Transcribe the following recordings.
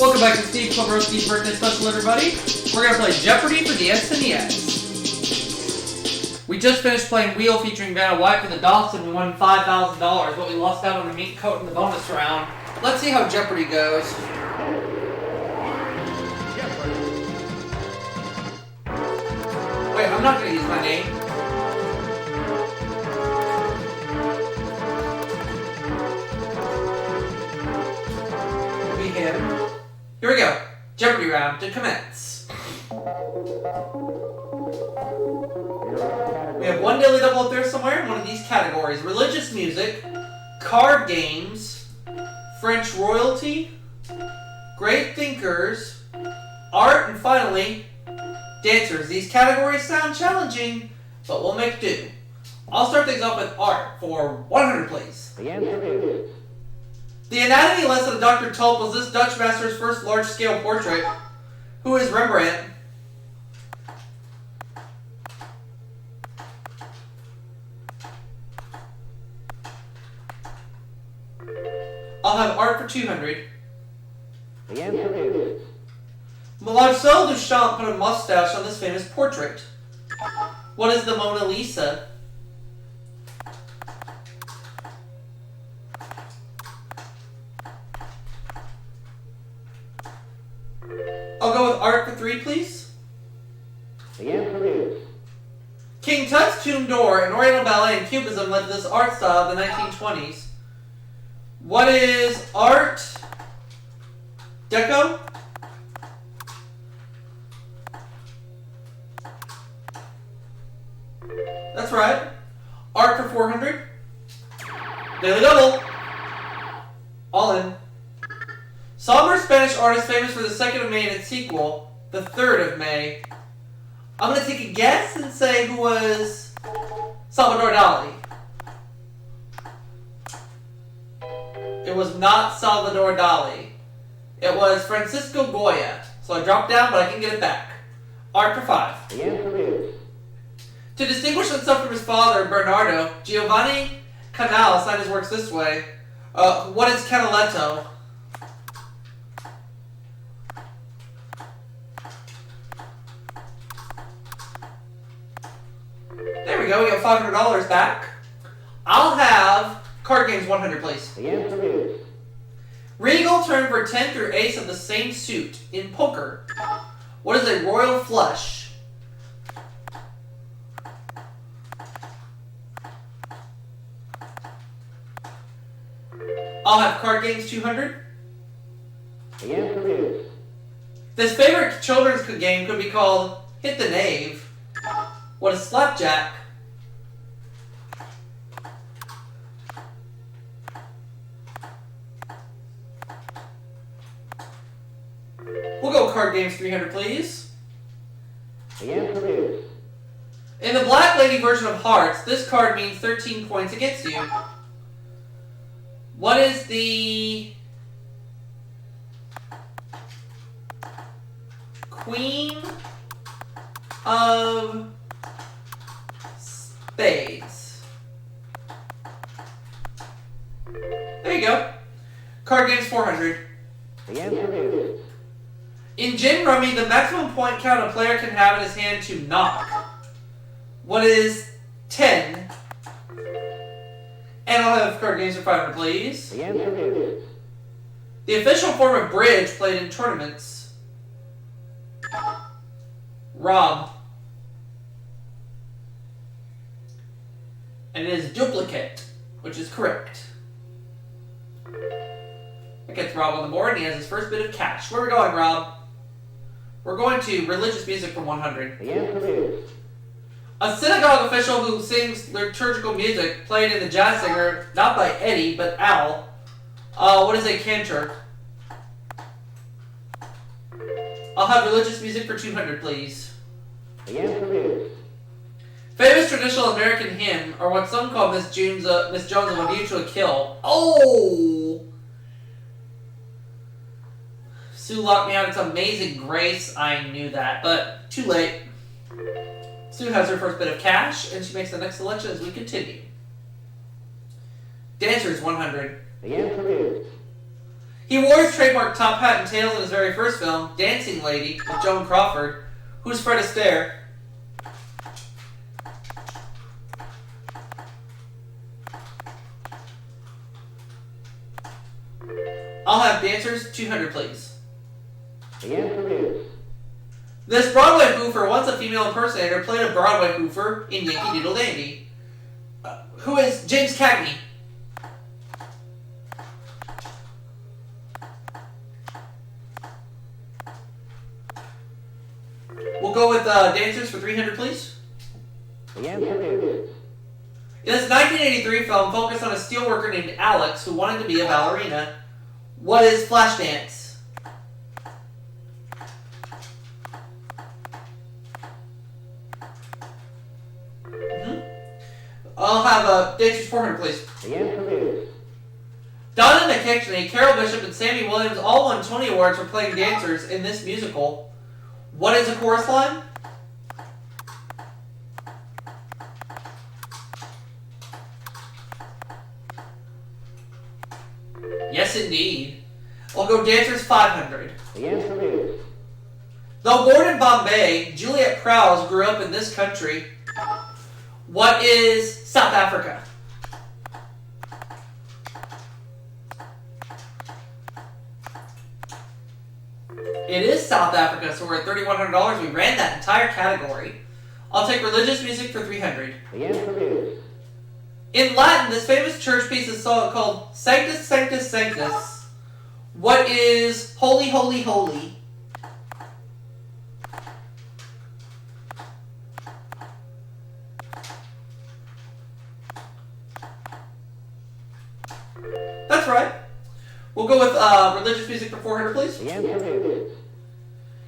Welcome back to Steve Klebrowski's birthday special, everybody. We're going to play Jeopardy for the SNES. We just finished playing Wheel featuring Vanna White for the Dawson. We won $5,000, but we lost out on a meat coat in the bonus round. Let's see how Jeopardy goes. Wait, I'm not going to use my name. Here we go. Jeopardy round to commence. We have one daily double up there somewhere in one of these categories. Religious music, card games, French royalty, great thinkers, art, and finally, dancers. These categories sound challenging, but we'll make do. I'll start things off with art for 100, please. The answer is... The anatomy lesson of Dr. Tulp was this Dutch master's first large-scale portrait. Who is Rembrandt? I'll have art for 200. The answer is... Marcel Duchamp put a mustache on this famous portrait. What is the Mona Lisa? I'll go with art for 3, please. The answer is... King Tut's tomb door in Oriental ballet and Cubism led to this art style of the 1920s. What is art Deco? That's right. Art for 400. Daily double. All in. Somber Spanish artist famous for the 2nd of May and its sequel, the 3rd of May. I'm going to take a guess and say who was Salvador Dali. It was not Salvador Dali. It was Francisco Goya. So I dropped down, but I can get it back. Art for 5. The answer is... To distinguish himself from his father, Bernardo, Giovanni Canal signed his works this way. What is Canaletto? There we go, we got $500 back. I'll have card games 100, please. The answer is... Regal turned for 10 through ace of the same suit in poker. What is a royal flush? I'll have card games 200. The answer is... This favorite children's game could be called Hit the Knave. What is slapjack? We'll go card games 300, please. The answer is... In the Black Lady version of Hearts, this card means 13 points against you. What is the Queen of Spades? There you go. Card games 400. The answer is... In Gin Rummy, the maximum point count a player can have in his hand to knock. What is 10? And I'll have card games for 500, please. The answer is... The official form of bridge played in tournaments. Rob. And it is duplicate, which is correct. That gets Rob on the board, and he has his first bit of cash. Where are we going, Rob? We're going to religious music from 100. The answer is... A synagogue official who sings liturgical music played in the Jazz Singer, not by Eddie, but Al. What is a cantor? I'll have religious music for 200, please. The answer is... Famous traditional American hymn, or what some call Miss Jones of A View to a Kill. Oh! Sue locked me out. It's Amazing Grace. I knew that, but too late. Sue has her first bit of cash, and she makes the next selection as we continue. Dancers 100. The answer is... He wore his trademark top hat and tails in his very first film, Dancing Lady, with Joan Crawford. Who's Fred Astaire? I'll have dancers, 200 please. The answer is This Broadway goofer, once a female impersonator, played a Broadway goofer in Yankee Doodle Dandy. Who is James Cagney? We'll go with dancers for 300 please. the answer is In this 1983 film, focused on a steelworker named Alex who wanted to be a ballerina. What is Flashdance? I'll have dancers 400 please. the answer is Donna McKechnie, Carol Bishop, and Sammy Williams all won Tony Awards for playing dancers in this musical. What is a chorus line? Yes, indeed. I'll go dancers 500. the answer is Though born in Bombay, Juliet Prowse grew up in this country. What is South Africa? It is South Africa, so we're at $3,100. We ran that entire category. I'll take religious music for 300. the answer is In Latin, this famous church piece is called Sanctus, Sanctus, Sanctus. What is Holy, Holy, Holy? That's right. We'll go with religious music for 400, please. the answer is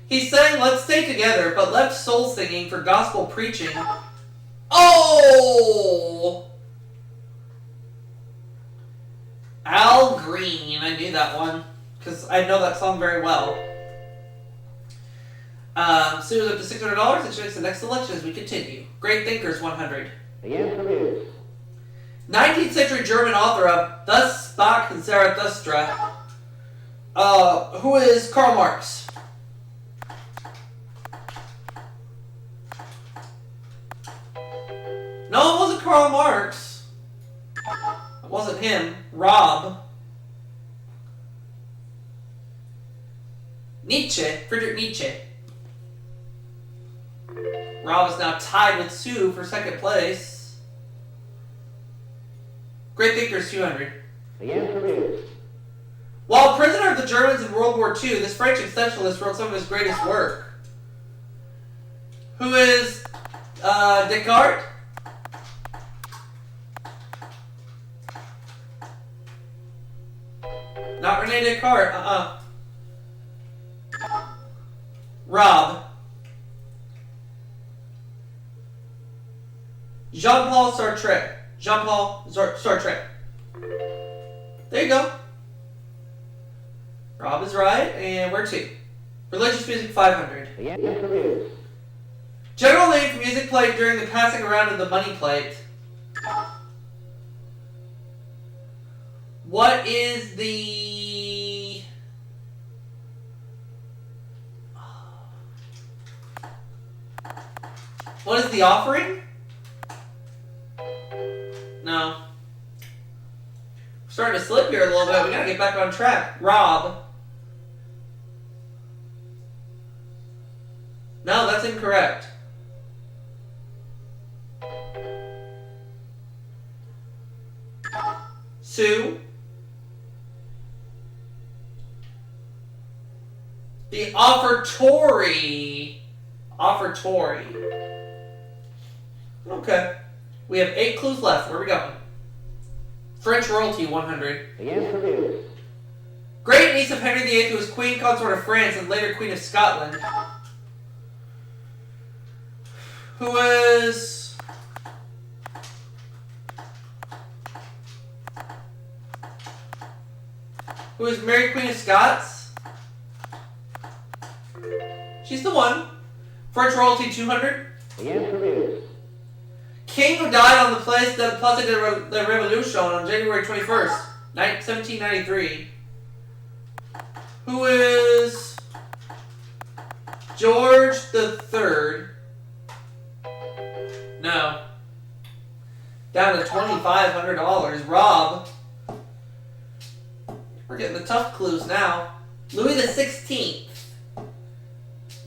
He sang Let's Stay Together, but left soul singing for gospel preaching. Oh! Al Green. I knew that one, because I know that song very well. Sue's up to $600, and she makes the next selection as we continue. Great Thinkers, 100. the answer is 19th century German author of Thus Spake Zarathustra. Who is Karl Marx? No, it wasn't Karl Marx. It wasn't him. Rob. Nietzsche. Friedrich Nietzsche. Rob is now tied with Sue for second place. Great Thinkers, 200. the answer is While prisoner of the Germans in World War II, this French existentialist wrote some of his greatest work. Who is Descartes? Not Rene Descartes, Rob. Jean-Paul Sartre. Jean-Paul Sartre. There you go. Rob is right, and where to? Religious music, 500. the answer is General name for music played during the passing around of the money plate. What is the... What is the offering? No. We're starting to slip here a little bit. We gotta get back on track. Rob. No, that's incorrect. Sue. The offertory. Offertory. Okay. We have 8 clues left. Where are we going? French royalty, 100. the answer is Great niece of Henry VIII, who was Queen Consort of France and later Queen of Scotland. Who is... Who is Mary Queen of Scots? She's the one. French royalty, 200. the answer is King who died on the Place de la Revolution on January 21st, 1793. Who is George the Third? No. Down to $2,500. Rob. We're getting the tough clues now. Louis the 16th.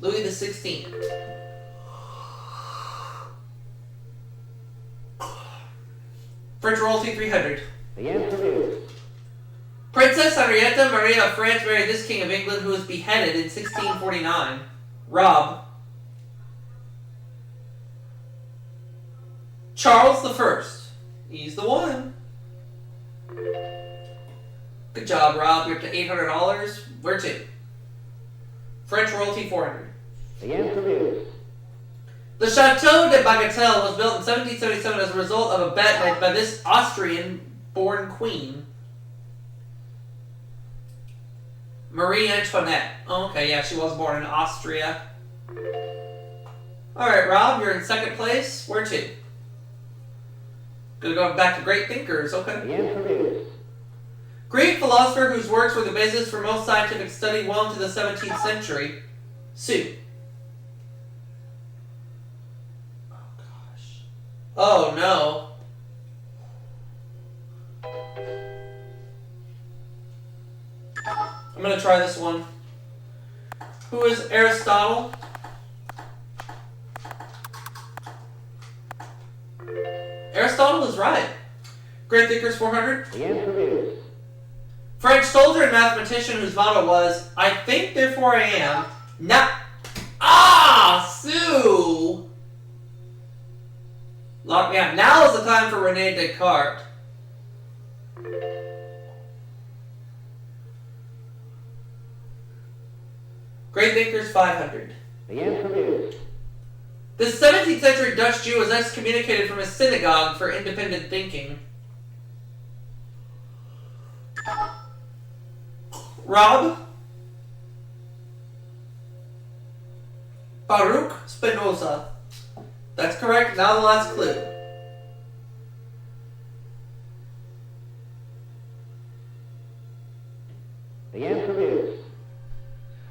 Louis the 16th. French royalty 300. The answer is Princess Henrietta Maria of France married this king of England who was beheaded in 1649. Rob. Charles the First. He's the one. Good job, Rob. You're up to $800. Where to? French royalty 400. the answer is The Chateau de Bagatelle was built in 1777 as a result of a bet made by this Austrian-born queen, Marie Antoinette. Oh, okay, yeah, she was born in Austria. Alright, Rob, you're in second place. Where to? Gonna go back to great thinkers, okay. the answer is Greek philosopher whose works were the basis for most scientific study well into the 17th century. Sue. Oh, gosh. Oh, no. I'm gonna try this one. Who is Aristotle? Aristotle is right. Great thinkers 400. the answer is French soldier and mathematician whose motto was, I think, therefore I am. Not. Ah! Sue! Lock me out. Now is the time for Rene Descartes. Great thinkers 500. the answer is This 17th century Dutch Jew was excommunicated from his synagogue for independent thinking. Rob? Baruch Spinoza. That's correct. Now the last clue. the answer is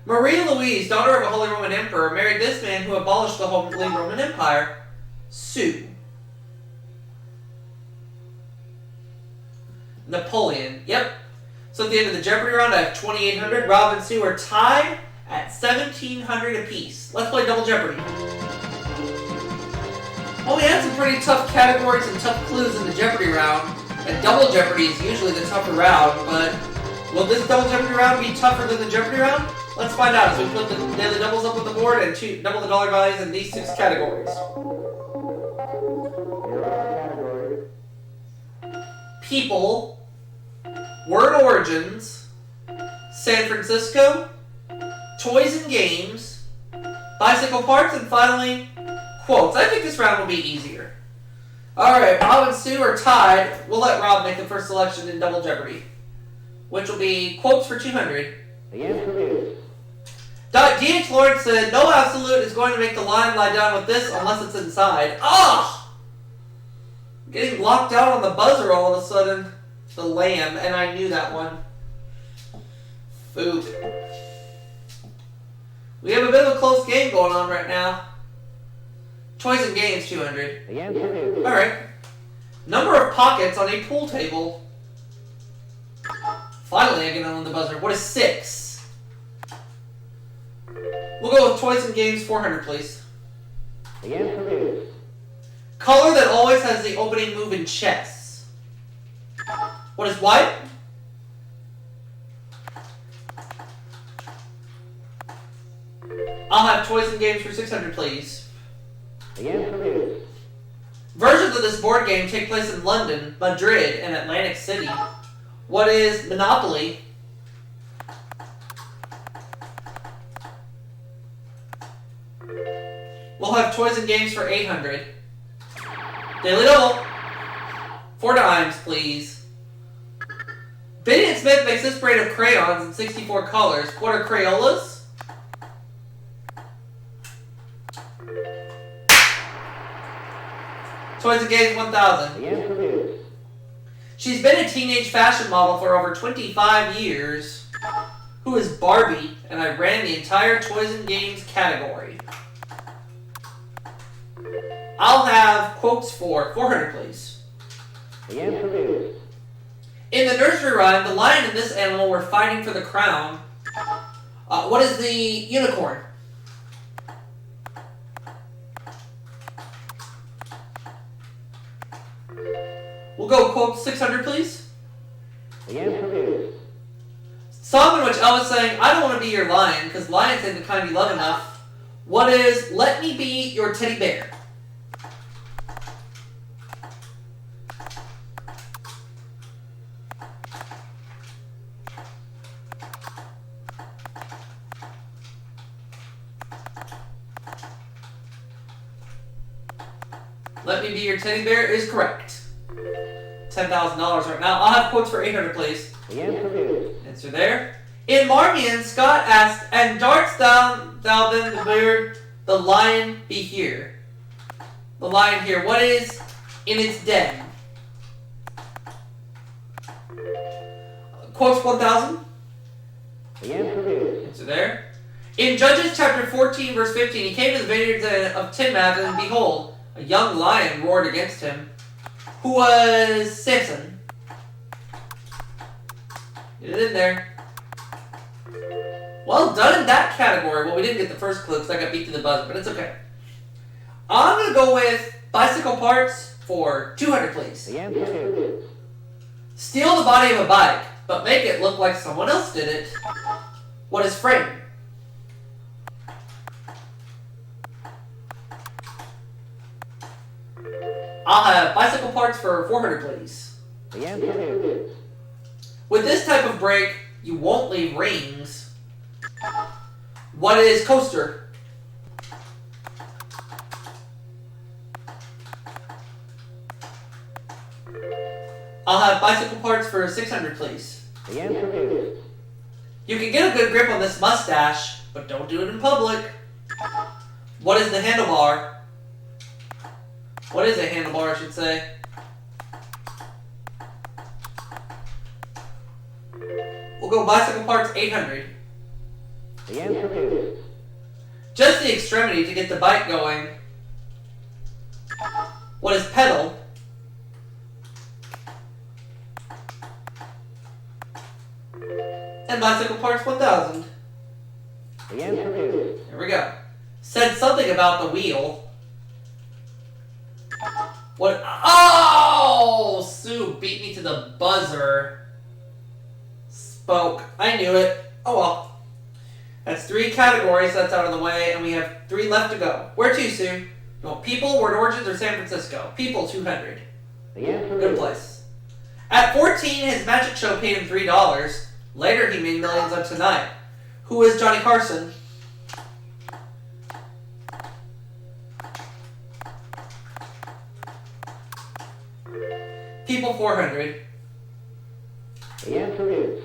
Marie Louise, daughter of a Holy Roman Emperor, married this man who abolished the Holy Roman Empire. Sue. Napoleon. Yep. So at the end of the Jeopardy round, I have 2,800. Rob and Sue are tied at 1,700 apiece. Let's play Double Jeopardy. Well, we had some pretty tough categories and tough clues in the Jeopardy round. And Double Jeopardy is usually the tougher round, but will this Double Jeopardy round be tougher than the Jeopardy round? Let's find out as we put the daily doubles up on the board and double the dollar values in these 6 categories. Here are categories. People, word origins, San Francisco, toys and games, bicycle parts, and finally, quotes. I think this round will be easier. Alright, Rob and Sue are tied. We'll let Rob make the first selection in Double Jeopardy, which will be quotes for 200. The answer is D.H. Lawrence said, no absolute is going to make the lion lie down with this unless it's inside. Ah! Getting locked out on the buzzer all of a sudden. The lamb, and I knew that one. Food. We have a bit of a close game going on right now. Toys and games, 200. the answer is Alright. Number of pockets on a pool table. Finally, I get on the buzzer. What is 6? We'll go with toys and games, 400, please. the answer is Color that always has the opening move in chess. What is white? I'll have toys and games for 600, please. the answer is Versions of this board game take place in London, Madrid, and Atlantic City. What is Monopoly? We'll have toys and games for 800. Daily double. 4 dimes, please. Benny and Smith makes this brand of crayons in 64 colors. What are Crayolas? Toys and games 1,000. the answer is She's been a teenage fashion model for over 25 years. Who is Barbie? And I ran the entire toys and games category. I'll have quotes for 400, please. The answer is In the nursery rhyme, the lion and this animal were fighting for the crown. What is the unicorn? We'll go quote 600, please. the answer is Song in which Elvis sang, I don't want to be your lion, because lions ain't the kind you love enough. What is Let Me Be Your Teddy Bear? Let Me Be Your Teddy Bear is correct. $10,000 right now. I'll have quotes for 800, please. the answer is Answer there. In Marmion, Scott asked, and darts thou then the bird, the lion be here. The lion here. What is in its den? Quotes 1,000. the answer is Answer there. In Judges chapter 14, verse 15, he came to the vineyards of Timnath, and behold, a young lion roared against him. Who was Samson? Get it in there. Well done in that category. Well, we didn't get the first clue because I got beat to the buzzer, but it's okay. I'm going to go with bicycle parts for 200, please. the answer is Steal the body of a bike, but make it look like someone else did it. What is frame? I'll have bicycle parts for 400, please. the answer is With this type of brake, you won't leave rings. What is coaster? I'll have bicycle parts for 600, please. the answer is You can get a good grip on this mustache, but don't do it in public. What is the handlebar? What is a handlebar, I should say? We'll go bicycle parts 800. the answer is Just the extremity to get the bike going. What is pedal? And bicycle parts 1,000. the answer is Here we go. Said something about the wheel. What? Oh! Sue beat me to the buzzer. Spoke. I knew it. Oh well. That's 3 categories, that's out of the way, and we have 3 left to go. Where to, Sue? You want people, word origins, or San Francisco? People, 200. the answer Good is place. At 14, his magic show paid him $3. Later, he made millions on Tonight. Who is Johnny Carson? People, 400. the answer is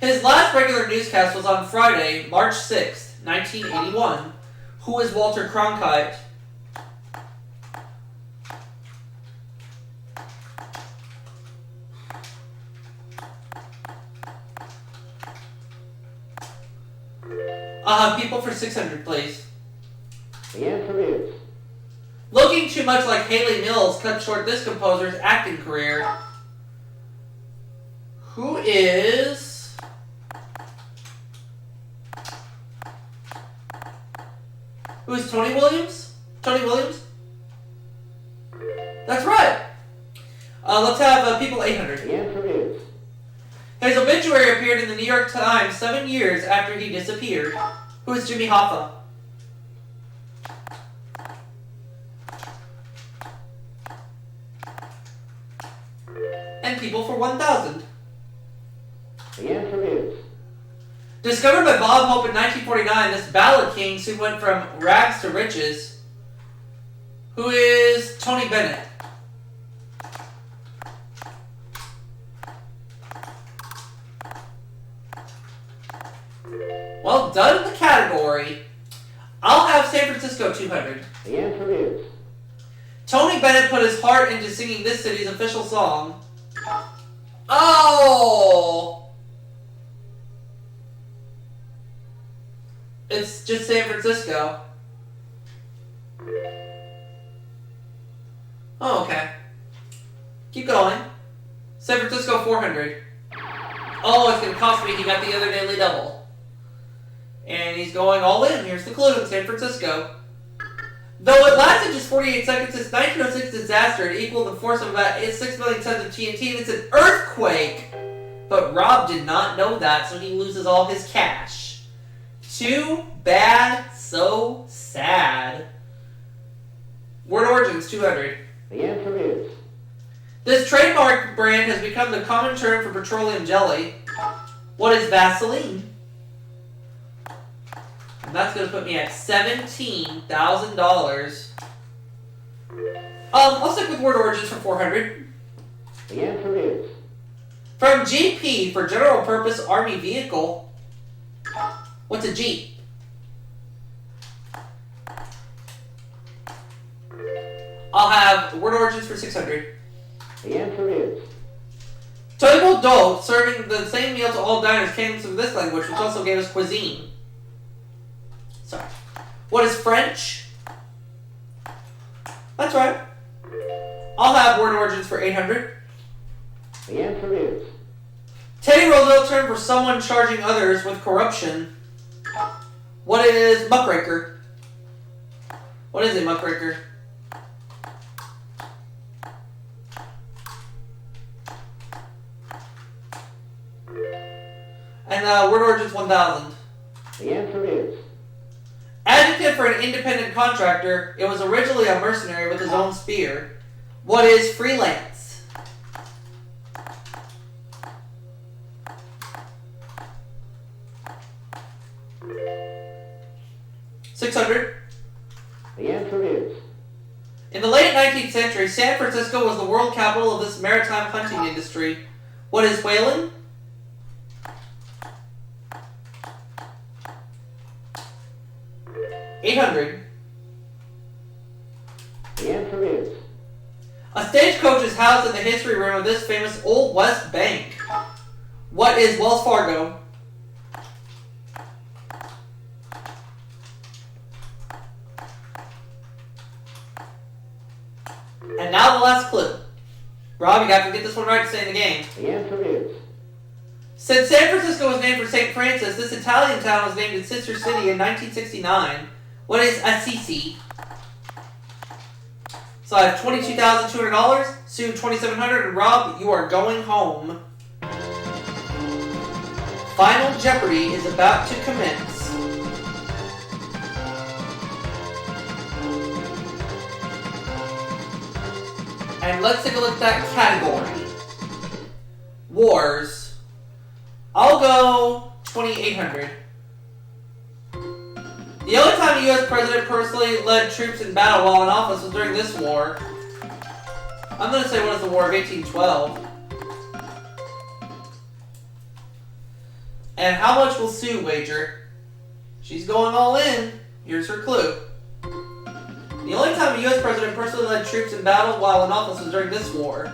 His last regular newscast was on Friday, March 6th, 1981. Who is Walter Cronkite? People for 600, please. the answer is Looking too much like Haley Mills cut short this composer's acting career. Who is... Who is Tony Williams? Tony Williams? That's right. Let's have people 800. the answer is His obituary appeared in the New York Times 7 years after he disappeared. Who is Jimmy Hoffa? And people for 1,000. the answer is Discovered by Bob Hope in 1949, this ballad king soon went from rags to riches. Who is Tony Bennett? Well done in the category. I'll have San Francisco 200. the answer is Tony Bennett put his heart into singing this city's official song. Oh! It's just San Francisco. Oh, okay. Keep going. San Francisco 400. Oh, it's going to cost me. He got the other daily double. And he's going all in. Here's the clue in San Francisco. Though it lasted just 48 seconds, this 1906 disaster had equaled the force of about 6 million tons of TNT, and it's an earthquake! But Rob did not know that, so he loses all his cash. Too bad, so sad. Word origins, 200. The answer is. This trademark brand has become the common term for petroleum jelly. What is Vaseline? And that's going to put me at $17,000. I'll stick with word origins for 400. The answer is. From GP for General Purpose Army Vehicle. What's a Jeep? I'll have word origins for 600. The answer is. Table d'hôte, serving the same meal to all diners, came from this language, which also gave us cuisine. Sorry. What is French? That's right. I'll have word origins for 800. The answer is. Teddy Roosevelt term for someone charging others with corruption. What is muckraker? What is a muckraker? And word origins 1000. The answer is. Adjective for an independent contractor. It was originally a mercenary with his own spear. What is freelance? $600. The answer is. In the late 19th century, San Francisco was the world capital of this maritime hunting industry. What is whaling? $800. The answer is. A stagecoach is housed in the history room of this famous Old West Bank. What is Wells Fargo? And now the last clue. Rob, you got to get this one right to stay in the game. The answer is. Since San Francisco was named for St. Francis, this Italian town was named its sister city in 1969. What is Assisi? So I have $22,200, Sue $2,700, and Rob, you are going home. Final Jeopardy is about to commence. And let's take a look at that category. Wars. I'll go $2,800. The only time a U.S. president personally led troops in battle while in office was during this war. I'm going to say what is the War of 1812. And how much will Sue wager? She's going all in. Here's her clue. The only time a U.S. president personally led troops in battle while in office was during this war.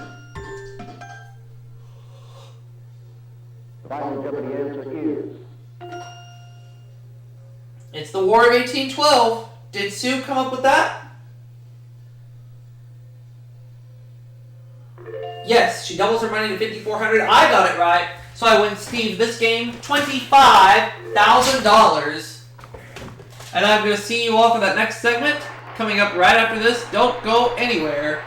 The final Jeopardy answer is. It's the War of 1812. Did Sue come up with that? Yes, she doubles her money to $5,400. I got it right. So I win Steve this game $25,000. And I'm going to see you all for that next segment coming up right after this. Don't go anywhere.